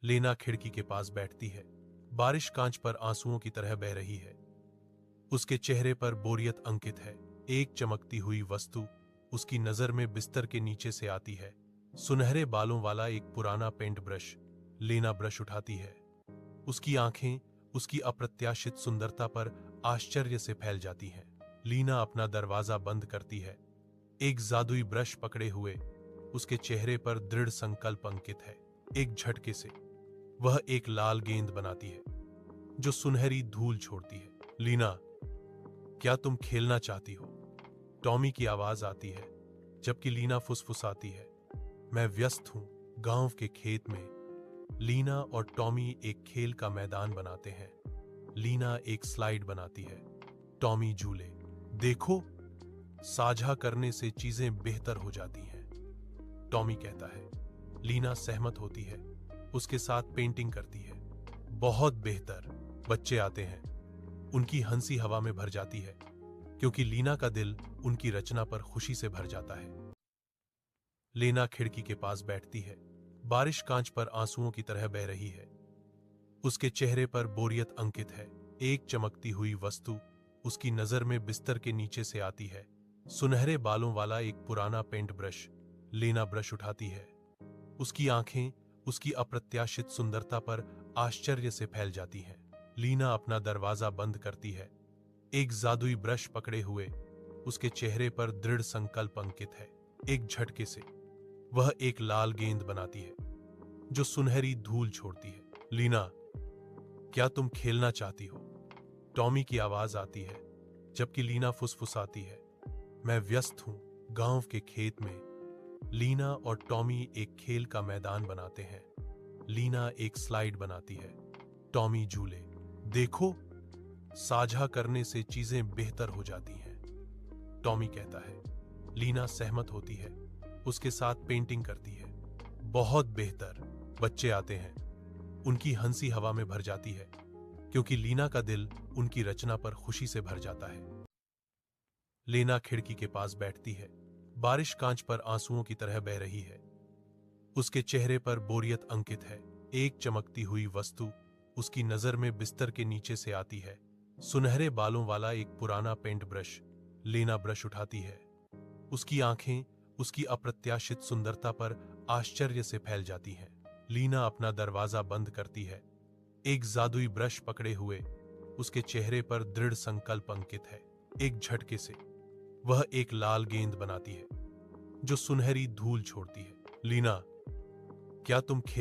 लेना खिड़की के पास बैठती है। बारिश कांच पर आंसुओं की तरह बह रही है। उसके चेहरे पर बोरियत अंकित है। एक चमकती हुई वस्तु उसकी नजर में बिस्तर के नीचे से आती है। सुनहरे बालों वाला एक पुराना पेंट ब्रश। लेना ब्रश उठाती है। उसकी आंखें उसकी अप्रत्याशित सुंदरता पर आश्चर्य से फैल जाती हैं। लीना अपना दरवाजा बंद करती है। एक जादुई ब्रश पकड़े हुए उसके चेहरे पर दृढ़ संकल्प अंकित है। एक झटके से वह एक लाल गेंद बनाती है जो सुनहरी धूल छोड़ती है। लीना, क्या तुम खेलना चाहती हो? टॉमी की आवाज आती है, जबकि लीना फुसफुसाती है, मैं व्यस्त हूं गांव के खेत में। लीना और टॉमी एक खेल का मैदान बनाते हैं। लीना एक स्लाइड बनाती है, टॉमी झूले। देखो, साझा करने से चीजें बेहतर हो जाती हैं, टॉमी कहता है। लीना सहमत होती है, उसके साथ पेंटिंग करती है। बहुत बेहतर। बच्चे आते हैं। उनकी हंसी हवा में भर जाती है, क्योंकि लीना का दिल उनकी रचना पर खुशी से भर जाता है। लेना खिड़की के पास बैठती है। बारिश कांच पर आंसुओं की तरह बह रही है। उसके चेहरे पर बोरियत अंकित है। एक चमकती हुई वस्तु उसकी नजर में बिस्तर के नीचे से आती है। सुनहरे बालों वाला एक पुराना पेंट ब्रश। लेना ब्रश उठाती है। उसकी आंखें उसकी अप्रत्याशित सुंदरता पर आश्चर्य से फैल जाती हैं। लीना अपना दरवाजा बंद करती है। एक जादुई ब्रश पकड़े हुए उसके चेहरे पर दृढ़ संकल्प अंकित है। एक झटके से वह एक लाल गेंद बनाती है जो सुनहरी धूल छोड़ती है। लीना, क्या तुम खेलना चाहती हो? टॉमी की आवाज आती है, जबकि लीना फुसफुसाती है, मैं व्यस्त हूं गांव के खेत में। लीना और टॉमी एक खेल का मैदान बनाते हैं। लीना एक स्लाइड बनाती है, टॉमी झूले। देखो, साझा करने से चीजें बेहतर हो जाती हैं, टॉमी कहता है। लीना सहमत होती है, उसके साथ पेंटिंग करती है। बहुत बेहतर। बच्चे आते हैं। उनकी हंसी हवा में भर जाती है, क्योंकि लीना का दिल उनकी रचना पर खुशी से भर जाता है। लेना खिड़की के पास बैठती है। बारिश कांच पर आंसुओं की तरह बह रही है। उसके चेहरे पर बोरियत अंकित है। एक चमकती हुई वस्तु उसकी नजर में बिस्तर के नीचे से आती है। सुनहरे बालों वाला एक पुराना पेंट ब्रश। लेना ब्रश उठाती है। उसकी आंखें उसकी अप्रत्याशित सुंदरता पर आश्चर्य से फैल जाती हैं। लीना अपना दरवाजा बंद करती है। एक जादुई ब्रश पकड़े हुए उसके चेहरे पर दृढ़ संकल्प अंकित है। एक झटके से वह एक लाल गेंद बनाती है जो सुनहरी धूल छोड़ती है। लीना, क्या तुम खेल